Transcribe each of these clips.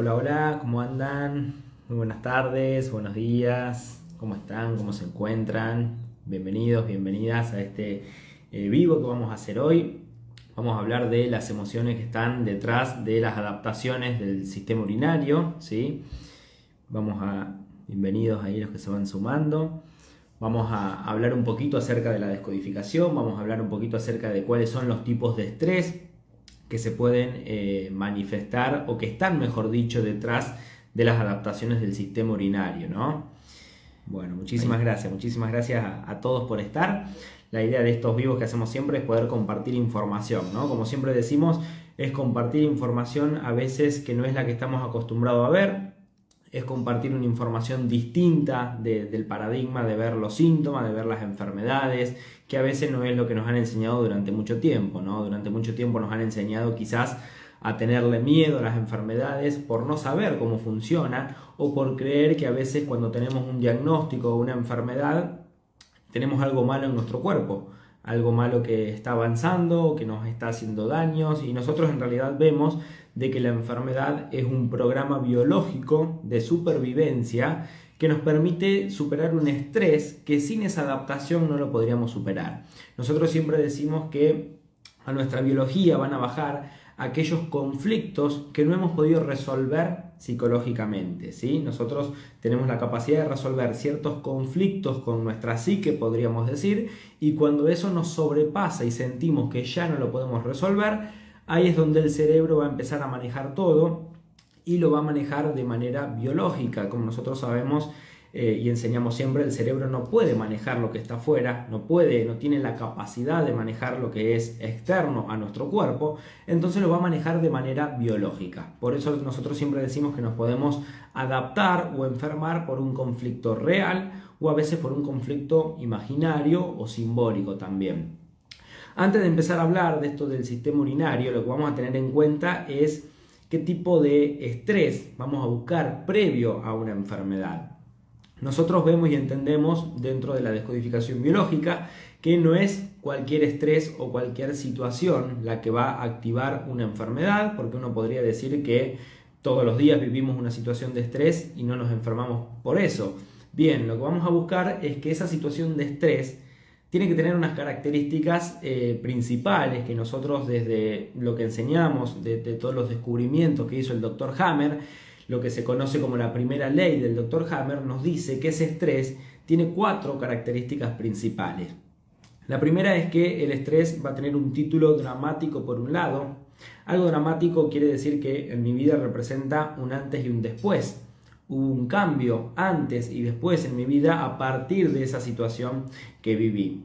Hola, hola, ¿cómo andan? Muy buenas tardes, buenos días, ¿cómo están? ¿Cómo se encuentran? Bienvenidos, bienvenidas a este vivo que vamos a hacer hoy. Vamos a hablar de las emociones que están detrás de las adaptaciones del sistema urinario, ¿sí? Bienvenidos ahí los que se van sumando. Vamos a hablar un poquito acerca de la descodificación, vamos a hablar un poquito acerca de cuáles son los tipos de estrés que se pueden manifestar o que están, mejor dicho, detrás de las adaptaciones del sistema urinario, ¿no? Bueno, muchísimas gracias a todos por estar. La idea de estos vivos que hacemos siempre es poder compartir información, ¿no? Como siempre decimos, es compartir información a veces que no es la que estamos acostumbrados a ver, es compartir una información distinta del paradigma de ver los síntomas, de ver las enfermedades, que a veces no es lo que nos han enseñado durante mucho tiempo, ¿no? Durante mucho tiempo nos han enseñado quizás a tenerle miedo a las enfermedades por no saber cómo funciona o por creer que a veces cuando tenemos un diagnóstico o una enfermedad tenemos algo malo en nuestro cuerpo, algo malo que está avanzando, que nos está haciendo daños, y nosotros en realidad vemos de que la enfermedad es un programa biológico de supervivencia que nos permite superar un estrés que sin esa adaptación no lo podríamos superar. Nosotros siempre decimos que a nuestra biología van a bajar aquellos conflictos que no hemos podido resolver psicológicamente, ¿sí? Nosotros tenemos la capacidad de resolver ciertos conflictos con nuestra psique, podríamos decir, y cuando eso nos sobrepasa y sentimos que ya no lo podemos resolver, ahí es donde el cerebro va a empezar a manejar todo y lo va a manejar de manera biológica. Como nosotros sabemos y enseñamos siempre, el cerebro no puede manejar lo que está afuera, no tiene la capacidad de manejar lo que es externo a nuestro cuerpo, entonces lo va a manejar de manera biológica. Por eso nosotros siempre decimos que nos podemos adaptar o enfermar por un conflicto real o a veces por un conflicto imaginario o simbólico también. Antes de empezar a hablar de esto del sistema urinario, lo que vamos a tener en cuenta es qué tipo de estrés vamos a buscar previo a una enfermedad. Nosotros vemos y entendemos dentro de la descodificación biológica que no es cualquier estrés o cualquier situación la que va a activar una enfermedad, porque uno podría decir que todos los días vivimos una situación de estrés y no nos enfermamos por eso. Bien, lo que vamos a buscar es que esa situación de estrés tiene que tener unas características principales que nosotros desde lo que enseñamos, de todos los descubrimientos que hizo el Dr. Hammer, lo que se conoce como la primera ley del Dr. Hammer, nos dice que ese estrés tiene 4 características principales. La primera es que el estrés va a tener un título dramático por un lado. Algo dramático quiere decir que en mi vida representa un antes y un después. Hubo un cambio antes y después en mi vida a partir de esa situación que viví.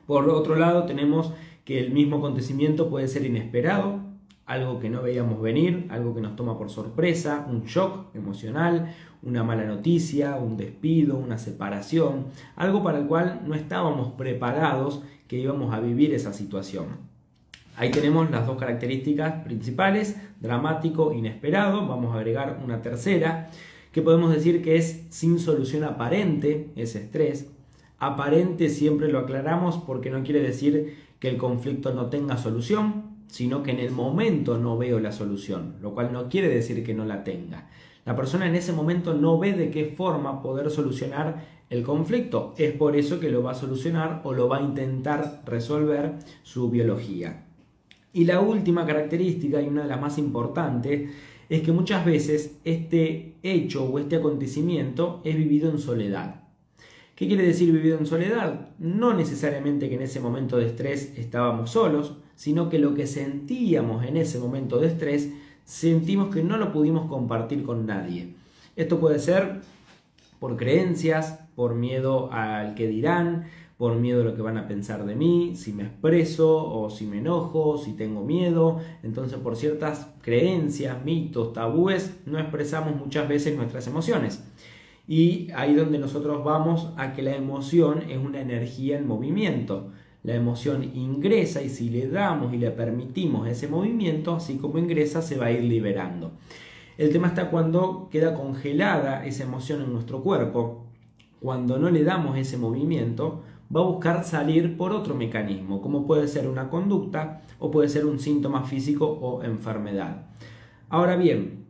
Por otro lado, tenemos que el mismo acontecimiento puede ser inesperado, algo que no veíamos venir, algo que nos toma por sorpresa, un shock emocional, una mala noticia, un despido, una separación, algo para el cual no estábamos preparados que íbamos a vivir esa situación. Ahí tenemos las 2 características principales, dramático, inesperado. Vamos a agregar una tercera, que podemos decir que es sin solución aparente, ese estrés. Aparente siempre lo aclaramos porque no quiere decir que el conflicto no tenga solución, sino que en el momento no veo la solución, lo cual no quiere decir que no la tenga. La persona en ese momento no ve de qué forma poder solucionar el conflicto. Es por eso que lo va a solucionar o lo va a intentar resolver su biología. Y la última característica, y una de las más importantes, es que muchas veces este hecho o este acontecimiento es vivido en soledad. ¿Qué quiere decir vivido en soledad? No necesariamente que en ese momento de estrés estábamos solos, sino que lo que sentíamos en ese momento de estrés, sentimos que no lo pudimos compartir con nadie. Esto puede ser por creencias, por miedo al que dirán, por miedo a lo que van a pensar de mí, si me expreso o si me enojo, si tengo miedo. Entonces, por ciertas creencias, mitos, tabúes, no expresamos muchas veces nuestras emociones. Y ahí donde nosotros vamos a que la emoción es una energía en movimiento. La emoción ingresa y si le damos y le permitimos ese movimiento, así como ingresa, se va a ir liberando. El tema está cuando queda congelada esa emoción en nuestro cuerpo. Cuando no le damos ese movimiento, va a buscar salir por otro mecanismo, como puede ser una conducta o puede ser un síntoma físico o enfermedad. Ahora bien,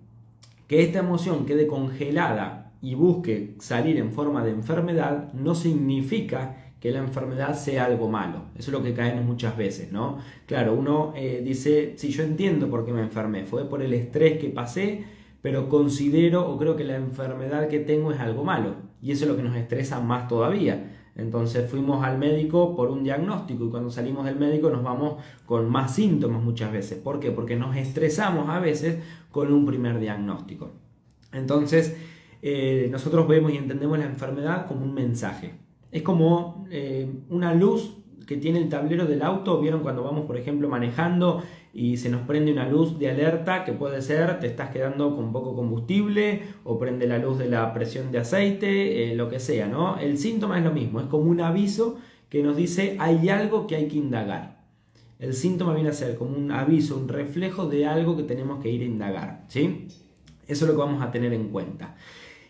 Que esta emoción quede congelada y busque salir en forma de enfermedad no significa que la enfermedad sea algo malo. Eso es lo que caemos muchas veces, ¿no? Claro, uno dice, sí, yo entiendo por qué me enfermé, fue por el estrés que pasé, pero considero o creo que la enfermedad que tengo es algo malo. Y eso es lo que nos estresa más todavía. Entonces fuimos al médico por un diagnóstico y cuando salimos del médico nos vamos con más síntomas muchas veces. ¿Por qué? Porque nos estresamos a veces con un primer diagnóstico. Entonces nosotros vemos y entendemos la enfermedad como un mensaje. Es como una luz que tiene el tablero del auto. ¿Vieron cuando vamos, por ejemplo, manejando y se nos prende una luz de alerta que puede ser te estás quedando con poco combustible o prende la luz de la presión de aceite, lo que sea, ¿no? El síntoma es lo mismo, es como un aviso que nos dice hay algo que hay que indagar. El síntoma viene a ser como un aviso, un reflejo de algo que tenemos que ir a indagar, ¿sí? Eso es lo que vamos a tener en cuenta.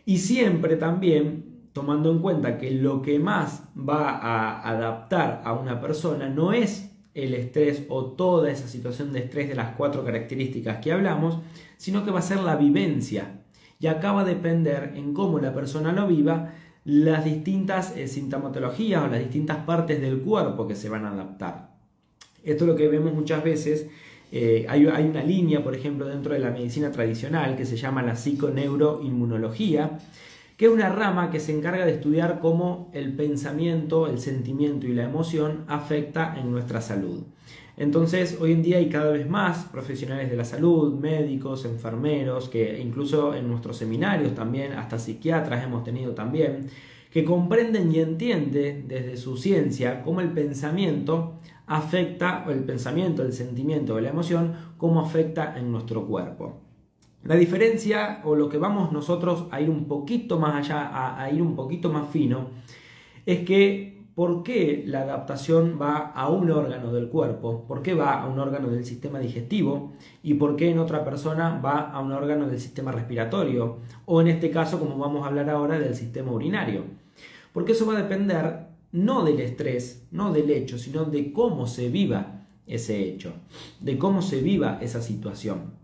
Y siempre también tomando en cuenta que lo que más va a adaptar a una persona no es el estrés o toda esa situación de estrés de las 4 características que hablamos, sino que va a ser la vivencia. Y acá va a depender en cómo la persona lo viva las distintas sintomatologías o las distintas partes del cuerpo que se van a adaptar. Esto es lo que vemos muchas veces. Hay una línea, por ejemplo, dentro de la medicina tradicional que se llama la psiconeuroinmunología, que es una rama que se encarga de estudiar cómo el pensamiento, el sentimiento y la emoción afecta en nuestra salud. Entonces, hoy en día hay cada vez más profesionales de la salud, médicos, enfermeros, que incluso en nuestros seminarios también, hasta psiquiatras hemos tenido también, que comprenden y entienden desde su ciencia cómo el pensamiento afecta, o el pensamiento, el sentimiento o la emoción, cómo afecta en nuestro cuerpo. La diferencia o lo que vamos nosotros a ir un poquito más allá, a ir un poquito más fino, es que ¿por qué la adaptación va a un órgano del cuerpo? ¿Por qué va a un órgano del sistema digestivo? ¿Y por qué en otra persona va a un órgano del sistema respiratorio? O en este caso, como vamos a hablar ahora, del sistema urinario. Porque eso va a depender no del estrés, no del hecho, sino de cómo se viva ese hecho, de cómo se viva esa situación.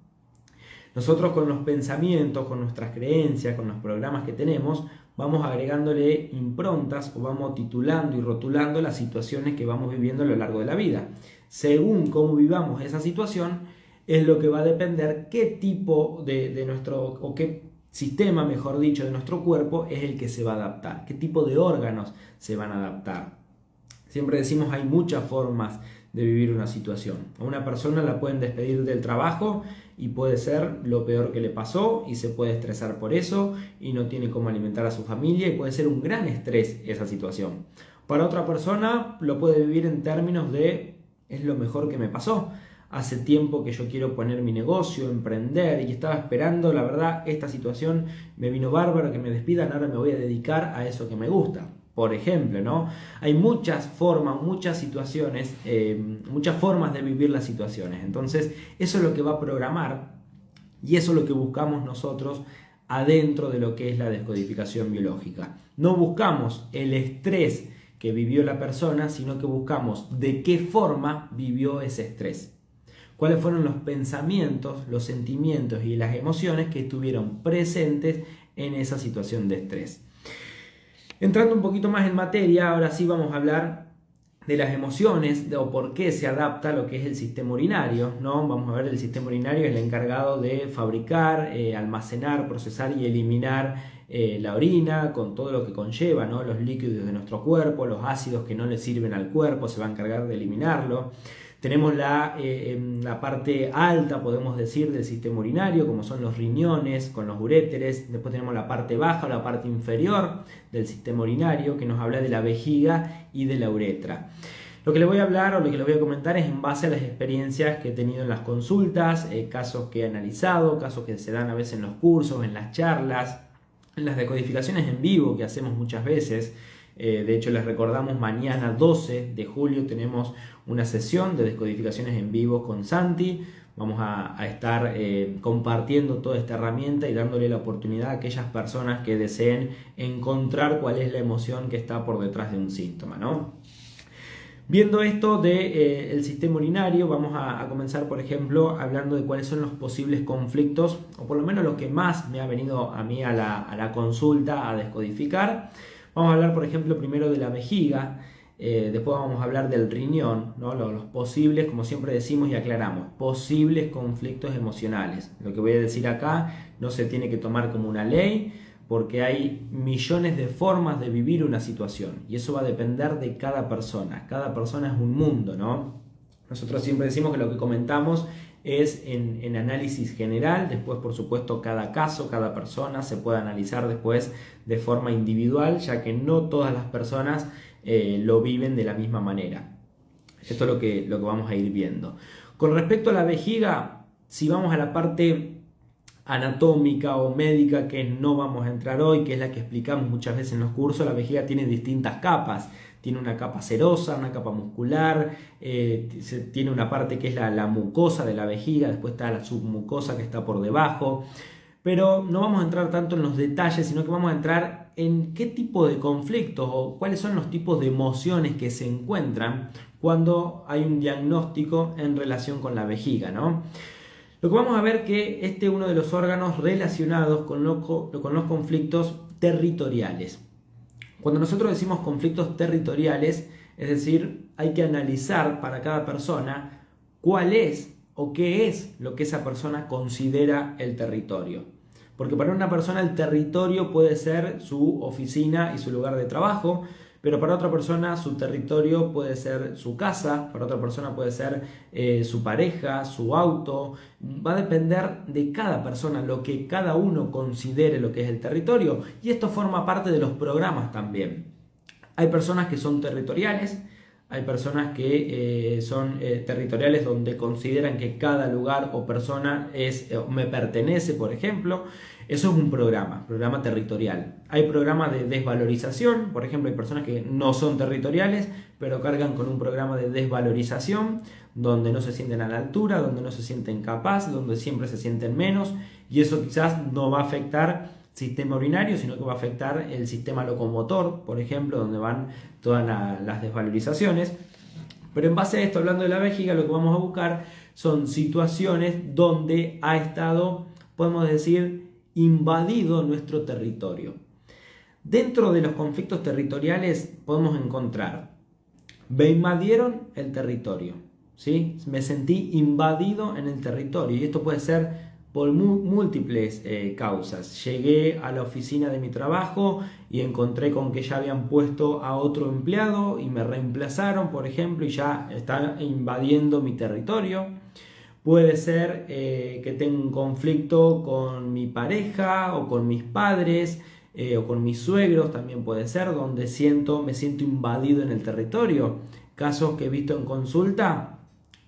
Nosotros con los pensamientos, con nuestras creencias, con los programas que tenemos, vamos agregándole improntas o vamos titulando y rotulando las situaciones que vamos viviendo a lo largo de la vida. Según cómo vivamos esa situación, es lo que va a depender qué tipo de nuestro, o qué sistema, mejor dicho, de nuestro cuerpo es el que se va a adaptar, qué tipo de órganos se van a adaptar. Siempre decimos hay muchas formas de vivir una situación. A una persona la pueden despedir del trabajo y puede ser lo peor que le pasó y se puede estresar por eso y no tiene cómo alimentar a su familia y puede ser un gran estrés esa situación. Para otra persona lo puede vivir en términos de es lo mejor que me pasó. Hace tiempo que yo quiero poner mi negocio, emprender y estaba esperando, la verdad, esta situación me vino bárbaro que me despidan, ahora me voy a dedicar a eso que me gusta. Por ejemplo, ¿no? Hay muchas formas, muchas situaciones, muchas formas de vivir las situaciones. Entonces, eso es lo que va a programar y eso es lo que buscamos nosotros adentro de lo que es la descodificación biológica. No buscamos el estrés que vivió la persona, sino que buscamos de qué forma vivió ese estrés. Cuáles fueron los pensamientos, los sentimientos y las emociones que estuvieron presentes en esa situación de estrés. Entrando un poquito más en materia, ahora sí vamos a hablar de las emociones o por qué se adapta a lo que es el sistema urinario, ¿no? Vamos a ver, el sistema urinario es el encargado de fabricar, almacenar, procesar y eliminar la orina con todo lo que conlleva, ¿no? Los líquidos de nuestro cuerpo, los ácidos que no le sirven al cuerpo, se va a encargar de eliminarlo. Tenemos la parte alta, podemos decir, del sistema urinario, como son los riñones con los uréteres. Después tenemos la parte baja o la parte inferior del sistema urinario, que nos habla de la vejiga y de la uretra. Lo que les voy a hablar o lo que les voy a comentar es en base a las experiencias que he tenido en las consultas, casos que he analizado, casos que se dan a veces en los cursos, en las charlas, en las decodificaciones en vivo que hacemos muchas veces. De hecho, les recordamos, mañana 12 de julio tenemos una sesión de descodificaciones en vivo con Santi. Vamos a estar compartiendo toda esta herramienta y dándole la oportunidad a aquellas personas que deseen encontrar cuál es la emoción que está por detrás de un síntoma, ¿no? Viendo esto del sistema urinario, vamos a comenzar, por ejemplo, hablando de cuáles son los posibles conflictos, o por lo menos lo que más me ha venido a mí a la consulta a descodificar. Vamos a hablar, por ejemplo, primero de la vejiga, después vamos a hablar del riñón, ¿no? Los posibles, como siempre decimos y aclaramos, posibles conflictos emocionales. Lo que voy a decir acá no se tiene que tomar como una ley, porque hay millones de formas de vivir una situación y eso va a depender de cada persona. Cada persona es un mundo, ¿no? Nosotros siempre decimos que lo que comentamos es en análisis general, después por supuesto cada caso, cada persona se puede analizar después de forma individual, ya que no todas las personas lo viven de la misma manera. Esto es lo que vamos a ir viendo. Con respecto a la vejiga, si vamos a la parte anatómica o médica, que no vamos a entrar hoy, que es la que explicamos muchas veces en los cursos, la vejiga tiene distintas capas. Tiene una capa serosa, una capa muscular, tiene una parte que es la mucosa de la vejiga, después está la submucosa que está por debajo. Pero no vamos a entrar tanto en los detalles, sino que vamos a entrar en qué tipo de conflictos o cuáles son los tipos de emociones que se encuentran cuando hay un diagnóstico en relación con la vejiga, ¿no? Lo que vamos a ver que este es uno de los órganos relacionados con los conflictos territoriales. Cuando nosotros decimos conflictos territoriales, es decir, hay que analizar para cada persona cuál es o qué es lo que esa persona considera el territorio. Porque para una persona el territorio puede ser su oficina y su lugar de trabajo, pero para otra persona su territorio puede ser su casa, para otra persona puede ser su pareja, su auto. Va a depender de cada persona, lo que cada uno considere lo que es el territorio. Y esto forma parte de los programas también. Hay personas que son territoriales, hay personas que son territoriales donde consideran que cada lugar o persona me pertenece, por ejemplo. Eso es un programa territorial. Hay programas de desvalorización, por ejemplo, hay personas que no son territoriales, pero cargan con un programa de desvalorización, donde no se sienten a la altura, donde no se sienten capaces, donde siempre se sienten menos, y eso quizás no va a afectar sistema urinario, sino que va a afectar el sistema locomotor, por ejemplo, donde van todas las desvalorizaciones. Pero en base a esto, hablando de la vejiga, lo que vamos a buscar son situaciones donde ha estado, podemos decir, invadido nuestro territorio. Dentro de los conflictos territoriales podemos encontrar: me invadieron el territorio, ¿sí? Me sentí invadido en el territorio, y esto puede ser por múltiples causas. Llegué a la oficina de mi trabajo y encontré con que ya habían puesto a otro empleado y me reemplazaron, por ejemplo, y ya están invadiendo mi territorio. Puede ser que tenga un conflicto con mi pareja o con mis padres o con mis suegros, también puede ser, donde me siento invadido en el territorio. Casos que he visto en consulta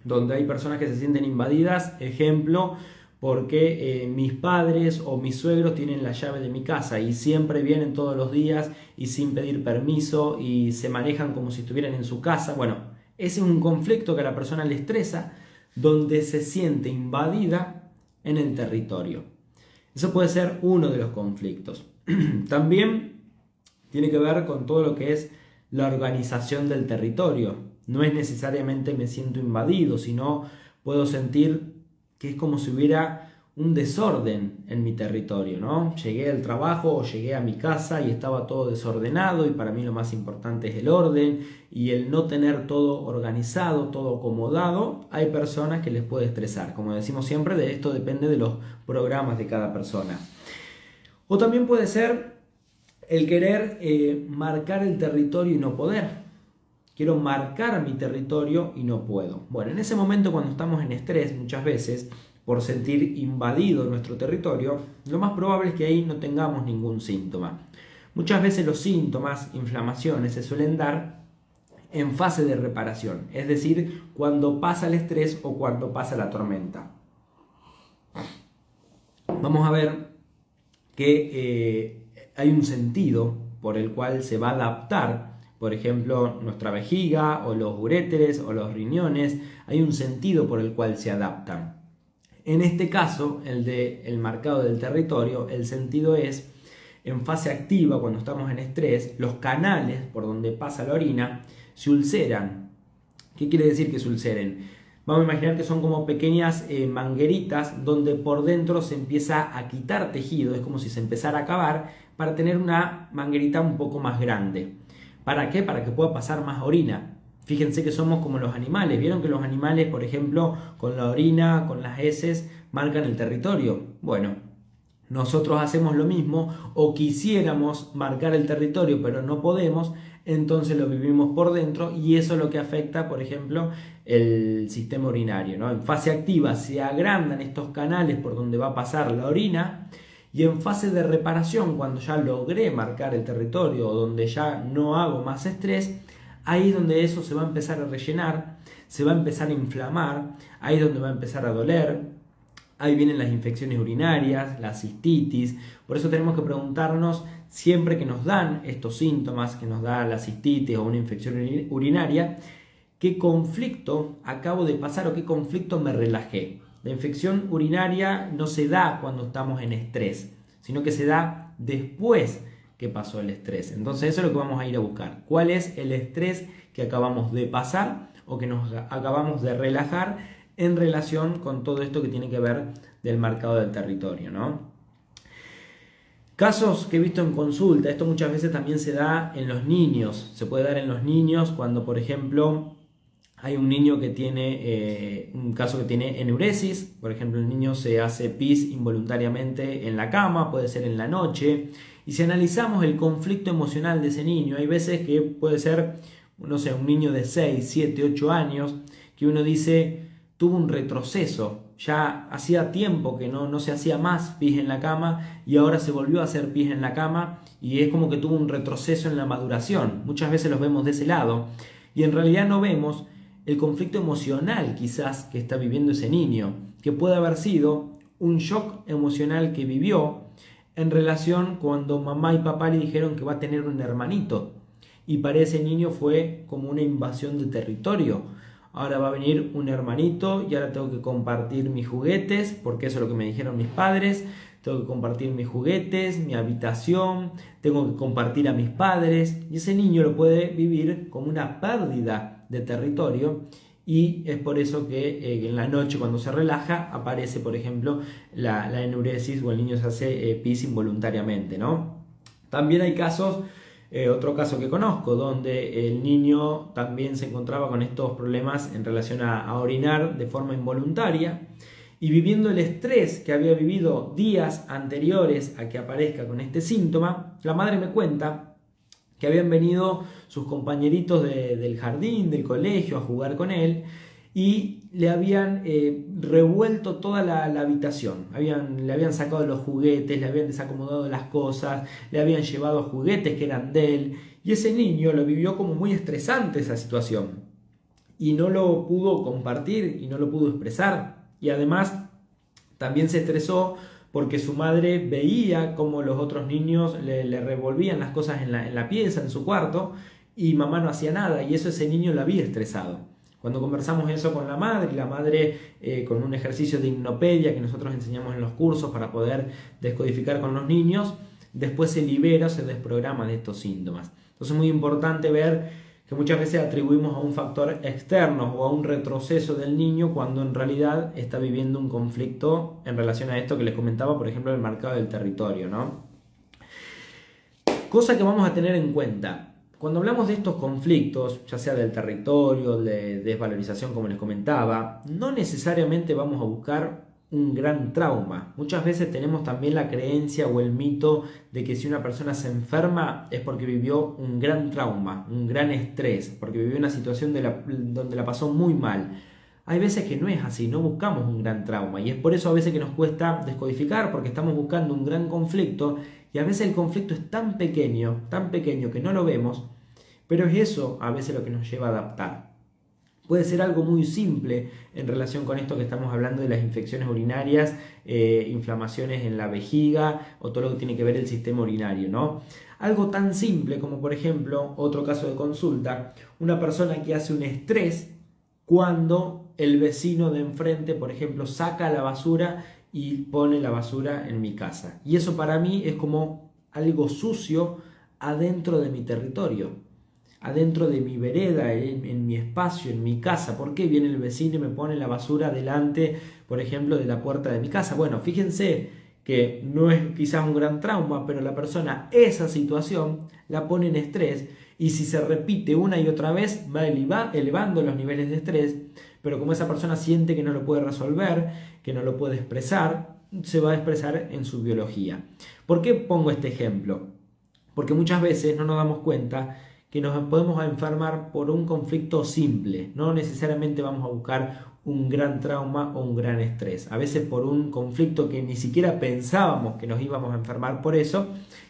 donde hay personas que se sienten invadidas, ejemplo, porque mis padres o mis suegros tienen la llave de mi casa y siempre vienen todos los días y sin pedir permiso y se manejan como si estuvieran en su casa. Bueno, ese es un conflicto que a la persona le estresa, donde se siente invadida en el territorio. Eso puede ser uno de los conflictos. También tiene que ver con todo lo que es la organización del territorio. No es necesariamente me siento invadido, sino puedo sentir que es como si hubiera un desorden en mi territorio, ¿no? Llegué al trabajo o llegué a mi casa y estaba todo desordenado, y para mí lo más importante es el orden y el no tener todo organizado, todo acomodado. Hay personas que les puede estresar. Como decimos siempre, de esto depende de los programas de cada persona. O también puede ser el querer marcar el territorio y no poder. Quiero marcar mi territorio y no puedo. Bueno, en ese momento, cuando estamos en estrés, muchas veces, por sentir invadido nuestro territorio, lo más probable es que ahí no tengamos ningún síntoma. Muchas veces los síntomas, inflamaciones, se suelen dar en fase de reparación, es decir, cuando pasa el estrés o cuando pasa la tormenta. Vamos a ver que hay un sentido por el cual se va a adaptar, por ejemplo, nuestra vejiga o los uréteres o los riñones. Hay un sentido por el cual se adaptan. En este caso, el marcado del territorio, el sentido es en fase activa, cuando estamos en estrés, los canales por donde pasa la orina se ulceran ¿Qué quiere decir que se ulceren? Vamos a imaginar que son como pequeñas mangueritas donde por dentro se empieza a quitar tejido, es como si se empezara a cavar para tener una manguerita un poco más grande. ¿Para qué? Para que pueda pasar más orina. Fíjense que somos como los animales. ¿Vieron que los animales, por ejemplo, con la orina, con las heces, marcan el territorio? Bueno, nosotros hacemos lo mismo o quisiéramos marcar el territorio pero no podemos, entonces lo vivimos por dentro y eso es lo que afecta, por ejemplo, el sistema urinario, ¿no? En fase activa se agrandan estos canales por donde va a pasar la orina y en fase de reparación, cuando ya logré marcar el territorio o donde ya no hago más estrés, ahí es donde eso se va a empezar a rellenar, se va a empezar a inflamar, ahí es donde va a empezar a doler. Ahí vienen las infecciones urinarias, la cistitis. Por eso tenemos que preguntarnos siempre que nos dan estos síntomas, que nos da la cistitis o una infección urinaria, ¿qué conflicto acabo de pasar o qué conflicto me relajé? La infección urinaria no se da cuando estamos en estrés, sino que se da después que pasó el estrés. Entonces eso es lo que vamos a ir a buscar. ¿Cuál es el estrés que acabamos de pasar o que nos acabamos de relajar en relación con todo esto que tiene que ver del marcado del territorio, ¿no? Casos que he visto en consulta, esto muchas veces también se da en los niños, se puede dar en los niños cuando, por ejemplo, hay un niño que tiene un caso que tiene enuresis, por ejemplo, el niño se hace pis involuntariamente en la cama, puede ser en la noche, y si analizamos el conflicto emocional de ese niño, hay veces que puede ser, no sé, un niño de 6, 7, 8 años, que uno dice tuvo un retroceso, ya hacía tiempo que no se hacía más pis en la cama y ahora se volvió a hacer pis en la cama y es como que tuvo un retroceso en la maduración. Muchas veces los vemos de ese lado y en realidad no vemos el conflicto emocional quizás que está viviendo ese niño, que puede haber sido un shock emocional que vivió en relación cuando mamá y papá le dijeron que va a tener un hermanito y para ese niño fue como una invasión de territorio. Ahora va a venir un hermanito y ahora tengo que compartir mis juguetes, porque eso es lo que me dijeron mis padres. Tengo que compartir mis juguetes, mi habitación, tengo que compartir a mis padres. Y ese niño lo puede vivir como una pérdida de territorio y es por eso que en la noche cuando se relaja aparece, por ejemplo, la enuresis o el niño se hace pis involuntariamente, ¿no? También hay casos... otro caso que conozco donde el niño también se encontraba con estos problemas en relación a orinar de forma involuntaria y viviendo el estrés que había vivido días anteriores a que aparezca con este síntoma, la madre me cuenta que habían venido sus compañeritos del jardín, del colegio a jugar con él y le habían revuelto toda la habitación, le habían sacado los juguetes, le habían desacomodado las cosas, le habían llevado juguetes que eran de él y ese niño lo vivió como muy estresante esa situación y no lo pudo compartir y no lo pudo expresar y además también se estresó porque su madre veía como los otros niños le revolvían las cosas en la pieza, en su cuarto y mamá no hacía nada y eso ese niño lo había estresado. Cuando conversamos eso con la madre con un ejercicio de hipnopedia que nosotros enseñamos en los cursos para poder descodificar con los niños, después se libera, se desprograma de estos síntomas. Entonces es muy importante ver que muchas veces atribuimos a un factor externo o a un retroceso del niño cuando en realidad está viviendo un conflicto en relación a esto que les comentaba, por ejemplo, el marcado del territorio, ¿no? Cosa que vamos a tener en cuenta. Cuando hablamos de estos conflictos, ya sea del territorio, de desvalorización como les comentaba, no necesariamente vamos a buscar un gran trauma. Muchas veces tenemos también la creencia o el mito de que si una persona se enferma es porque vivió un gran trauma, un gran estrés, porque vivió una situación donde la pasó muy mal. Hay veces que no es así, no buscamos un gran trauma y es por eso a veces que nos cuesta descodificar porque estamos buscando un gran conflicto y a veces el conflicto es tan pequeño que no lo vemos, pero es eso a veces lo que nos lleva a adaptar. Puede ser algo muy simple en relación con esto que estamos hablando de las infecciones urinarias, inflamaciones en la vejiga o todo lo que tiene que ver el sistema urinario, ¿no? Algo tan simple como por ejemplo, otro caso de consulta, una persona que hace un estrés cuando el vecino de enfrente, por ejemplo, saca la basura y pone la basura en mi casa. Y eso para mí es como algo sucio adentro de mi territorio. adentro de mi vereda, en mi espacio, en mi casa. ¿Por qué viene el vecino y me pone la basura delante, por ejemplo, de la puerta de mi casa? Bueno, fíjense que no es quizás un gran trauma, pero la persona esa situación la pone en estrés, y si se repite una y otra vez va elevando los niveles de estrés, pero como esa persona siente que no lo puede resolver, que no lo puede expresar, se va a expresar en su biología. ¿Por qué pongo este ejemplo? Porque muchas veces no nos damos cuenta que nos podemos enfermar por un conflicto simple. No necesariamente vamos a buscar un gran trauma o un gran estrés. A veces por un conflicto que ni siquiera pensábamos que nos íbamos a enfermar por eso,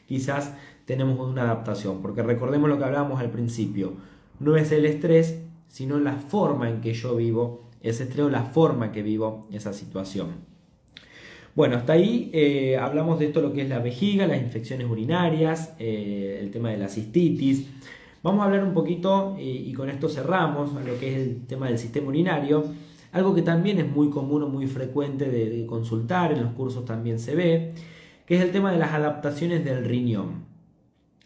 quizás tenemos una adaptación. Porque recordemos lo que hablábamos al principio. No es el estrés, sino la forma en que yo vivo ese estrés o la forma que vivo esa situación. Bueno, hasta ahí hablamos de esto, lo que es la vejiga, las infecciones urinarias, el tema de la cistitis. Vamos a hablar un poquito, y con esto cerramos, a lo que es el tema del sistema urinario. Algo que también es muy común o muy frecuente de consultar, en los cursos también se ve, que es el tema de las adaptaciones del riñón.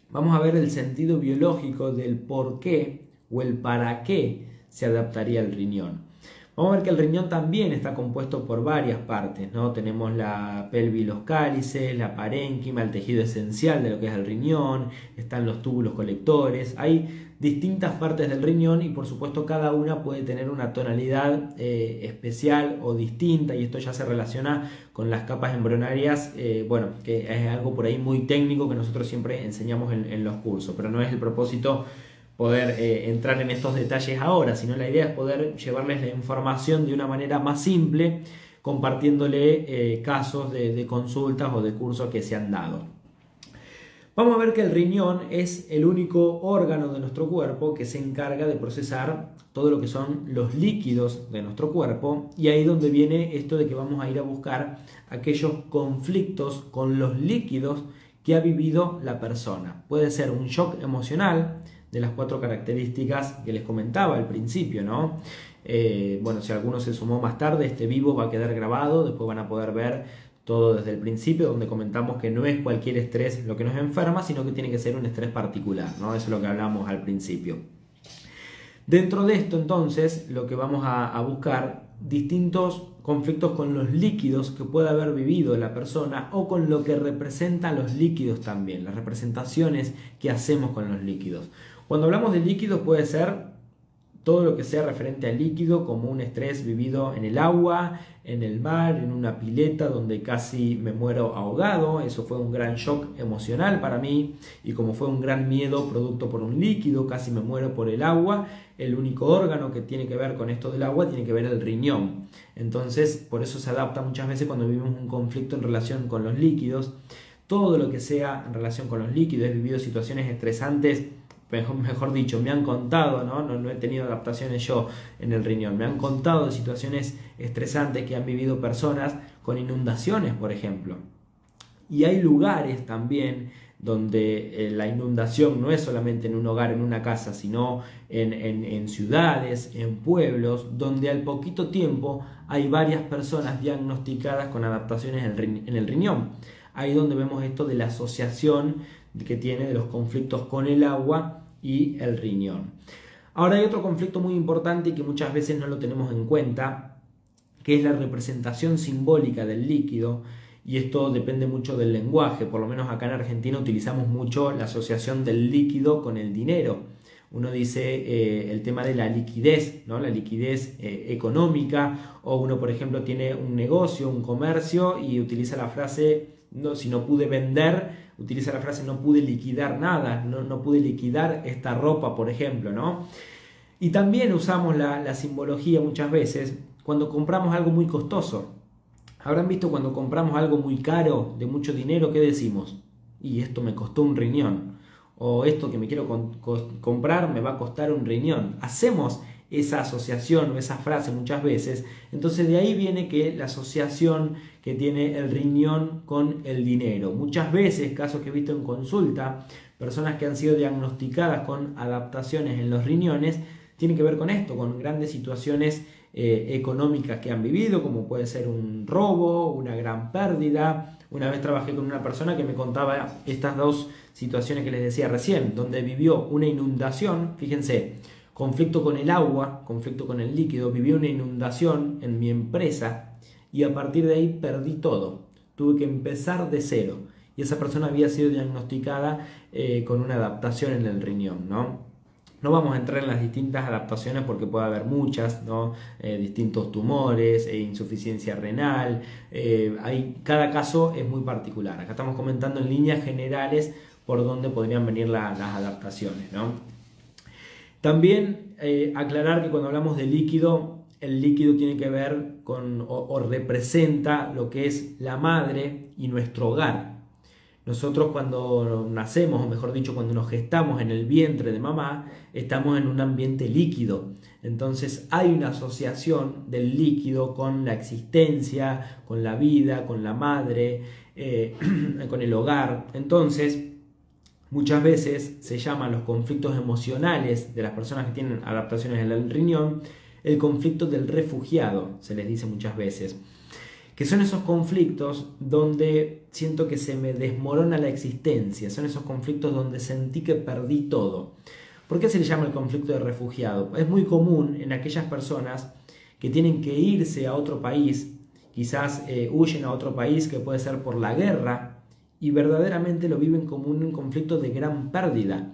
Vamos a ver el sentido biológico del por qué o el para qué se adaptaría el riñón. Vamos a ver que el riñón también está compuesto por varias partes, ¿no? Tenemos la pelvis y los cálices, la parénquima, el tejido esencial de lo que es el riñón, están los túbulos colectores, hay distintas partes del riñón y por supuesto cada una puede tener una tonalidad especial o distinta, y esto ya se relaciona con las capas embrionarias, bueno, que es algo por ahí muy técnico que nosotros siempre enseñamos en los cursos, pero no es el propósito poder entrar en estos detalles ahora, sino la idea es poder llevarles la información de una manera más simple, compartiéndole casos de consultas o de cursos que se han dado. Vamos a ver que el riñón es el único órgano de nuestro cuerpo que se encarga de procesar todo lo que son los líquidos de nuestro cuerpo, y ahí donde viene esto de que vamos a ir a buscar aquellos conflictos con los líquidos que ha vivido la persona. Puede ser un shock emocional, de las 4 características que les comentaba al principio, ¿no? Bueno, si alguno se sumó más tarde, este vivo va a quedar grabado, después van a poder ver todo desde el principio, donde comentamos que no es cualquier estrés lo que nos enferma, sino que tiene que ser un estrés particular, ¿no? Eso es lo que hablamos al principio. Dentro de esto, entonces, lo que vamos a buscar, distintos conflictos con los líquidos que pueda haber vivido la persona, o con lo que representan los líquidos también, las representaciones que hacemos con los líquidos. Cuando hablamos de líquidos puede ser todo lo que sea referente al líquido, como un estrés vivido en el agua, en el mar, en una pileta donde casi me muero ahogado. Eso fue un gran shock emocional para mí, y como fue un gran miedo producto por un líquido, casi me muero por el agua. El único órgano que tiene que ver con esto del agua tiene que ver el riñón. Entonces, por eso se adapta muchas veces cuando vivimos un conflicto en relación con los líquidos. Todo lo que sea en relación con los líquidos, he vivido situaciones estresantes. Mejor dicho, me han contado, no he tenido adaptaciones yo en el riñón, me han contado de situaciones estresantes que han vivido personas con inundaciones, por ejemplo. Y hay lugares también donde la inundación no es solamente en un hogar, en una casa, sino en ciudades, en pueblos, donde al poquito tiempo hay varias personas diagnosticadas con adaptaciones en el riñón. Ahí donde vemos esto de la asociación que tiene de los conflictos con el agua y el riñón. Ahora hay otro conflicto muy importante y que muchas veces no lo tenemos en cuenta, que es la representación simbólica del líquido, y esto depende mucho del lenguaje. Por lo menos acá en Argentina utilizamos mucho la asociación del líquido con el dinero. Uno dice el tema de la liquidez, ¿no? La liquidez económica, o uno, por ejemplo, tiene un negocio, un comercio, y utiliza la frase, no, si no pude vender, utiliza la frase no pude liquidar nada, no pude liquidar esta ropa, por ejemplo, ¿no? Y también usamos la simbología muchas veces cuando compramos algo muy costoso. Habrán visto cuando compramos algo muy caro, de mucho dinero, ¿qué decimos? Y esto me costó un riñón. O esto que me quiero comprar me va a costar un riñón. Hacemos esa asociación o esa frase muchas veces. Entonces de ahí viene que la asociación que tiene el riñón con el dinero. Muchas veces, casos que he visto en consulta, personas que han sido diagnosticadas con adaptaciones en los riñones, tienen que ver con esto, con grandes situaciones económicas que han vivido, como puede ser un robo, una gran pérdida. Una vez trabajé con una persona que me contaba estas dos situaciones que les decía recién, donde vivió una inundación, fíjense, conflicto con el agua, conflicto con el líquido, viví una inundación en mi empresa y a partir de ahí perdí todo. Tuve que empezar de cero y esa persona había sido diagnosticada con una adaptación en el riñón, ¿no? No vamos a entrar en las distintas adaptaciones porque puede haber muchas, ¿no? Distintos tumores, insuficiencia renal, cada caso es muy particular. Acá estamos comentando en líneas generales por dónde podrían venir las adaptaciones, ¿no? También aclarar que cuando hablamos de líquido, el líquido tiene que ver con o representa lo que es la madre y nuestro hogar. Nosotros cuando nacemos, o mejor dicho, cuando nos gestamos en el vientre de mamá, estamos en un ambiente líquido. Entonces hay una asociación del líquido con la existencia, con la vida, con la madre, con el hogar. Entonces, muchas veces se llaman los conflictos emocionales de las personas que tienen adaptaciones en el riñón, el conflicto del refugiado, se les dice muchas veces. Que son esos conflictos donde siento que se me desmorona la existencia, son esos conflictos donde sentí que perdí todo. ¿Por qué se le llama el conflicto de refugiado? Es muy común en aquellas personas que tienen que irse a otro país, quizás huyen a otro país que puede ser por la guerra y verdaderamente lo viven como un conflicto de gran pérdida.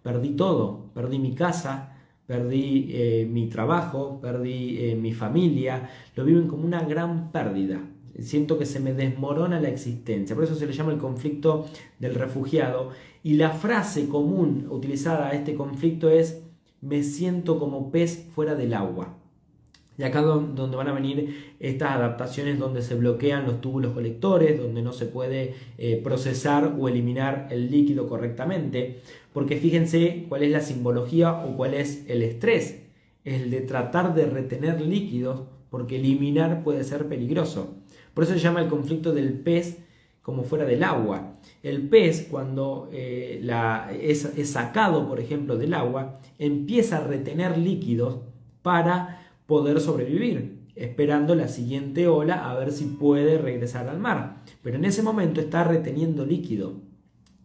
Perdí todo, perdí mi casa, perdí mi trabajo, perdí mi familia, lo viven como una gran pérdida. Siento que se me desmorona la existencia, por eso se le llama el conflicto del refugiado. Y la frase común utilizada a este conflicto es: me siento como pez fuera del agua. Y acá donde van a venir estas adaptaciones donde se bloquean los túbulos colectores, donde no se puede procesar o eliminar el líquido correctamente. Porque fíjense cuál es la simbología o cuál es el estrés. El de tratar de retener líquidos porque eliminar puede ser peligroso. Por eso se llama el conflicto del pez como fuera del agua. El pez, cuando es sacado, por ejemplo, del agua, empieza a retener líquidos para poder sobrevivir, esperando la siguiente ola a ver si puede regresar al mar. Pero en ese momento está reteniendo líquido.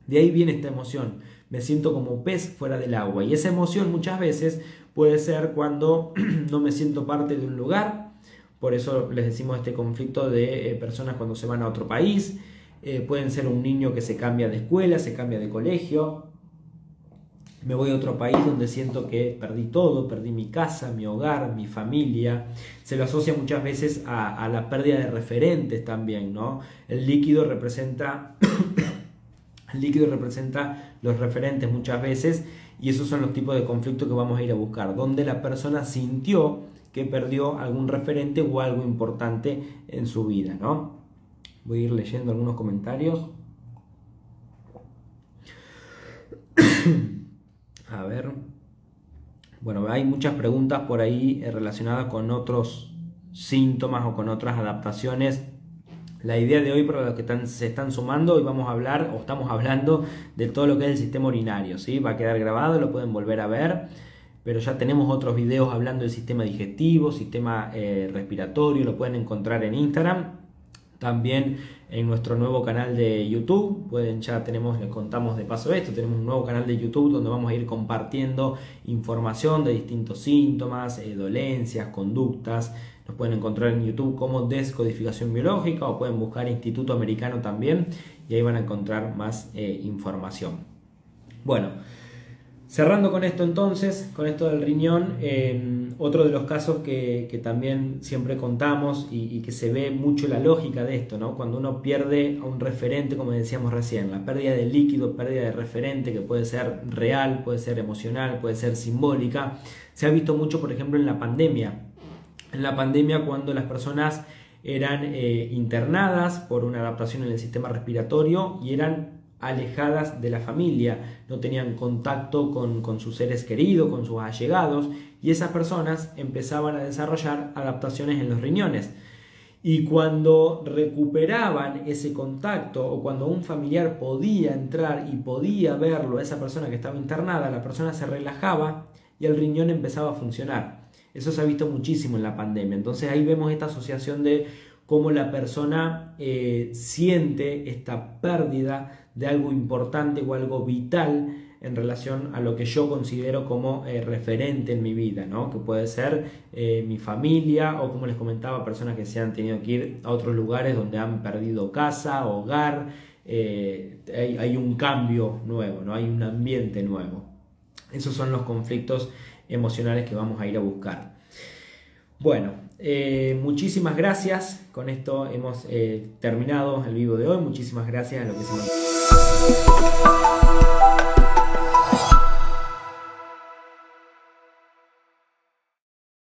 De ahí viene esta emoción. Me siento como pez fuera del agua. Y esa emoción muchas veces puede ser cuando no me siento parte de un lugar. Por eso les decimos este conflicto de personas cuando se van a otro país. Pueden ser un niño que se cambia de escuela, se cambia de colegio. Me voy a otro país donde siento que perdí todo, perdí mi casa, mi hogar, mi familia. Se lo asocia muchas veces a la pérdida de referentes también, ¿no? El líquido representa los referentes muchas veces, y esos son los tipos de conflictos que vamos a ir a buscar, donde la persona sintió que perdió algún referente o algo importante en su vida, ¿no? Voy a ir leyendo algunos comentarios. A ver. Bueno, hay muchas preguntas por ahí relacionadas con otros síntomas o con otras adaptaciones. La idea de hoy, para los que se están sumando, hoy vamos a hablar, o estamos hablando, de todo lo que es el sistema urinario, ¿sí? Va a quedar grabado, lo pueden volver a ver, pero ya tenemos otros videos hablando del sistema digestivo, sistema respiratorio, lo pueden encontrar en Instagram. También en nuestro nuevo canal de YouTube, les contamos de paso esto, tenemos un nuevo canal de YouTube donde vamos a ir compartiendo información de distintos síntomas, dolencias, conductas. Nos pueden encontrar en YouTube como Descodificación Biológica o pueden buscar Instituto Americano también y ahí van a encontrar más información. Bueno, cerrando con esto entonces, con esto del riñón, otro de los casos que también siempre contamos y que se ve mucho la lógica de esto, ¿no? Cuando uno pierde a un referente, como decíamos recién, la pérdida de líquido, pérdida de referente, que puede ser real, puede ser emocional, puede ser simbólica, se ha visto mucho, por ejemplo, en la pandemia. En la pandemia, cuando las personas eran internadas por una adaptación en el sistema respiratorio y eran alejadas de la familia, no tenían contacto con sus seres queridos, con sus allegados, y esas personas empezaban a desarrollar adaptaciones en los riñones. Y cuando recuperaban ese contacto o cuando un familiar podía entrar y podía verlo a esa persona que estaba internada, la persona se relajaba y el riñón empezaba a funcionar. Eso se ha visto muchísimo en la pandemia. Entonces ahí vemos esta asociación de cómo la persona siente esta pérdida de algo importante o algo vital en relación a lo que yo considero como referente en mi vida, ¿no? Que puede ser mi familia o, como les comentaba, personas que se han tenido que ir a otros lugares donde han perdido casa, hogar, hay un cambio nuevo, ¿no? Hay un ambiente nuevo. Esos son los conflictos emocionales que vamos a ir a buscar. Bueno, muchísimas gracias. Con esto hemos terminado el vivo de hoy. Muchísimas gracias a los que se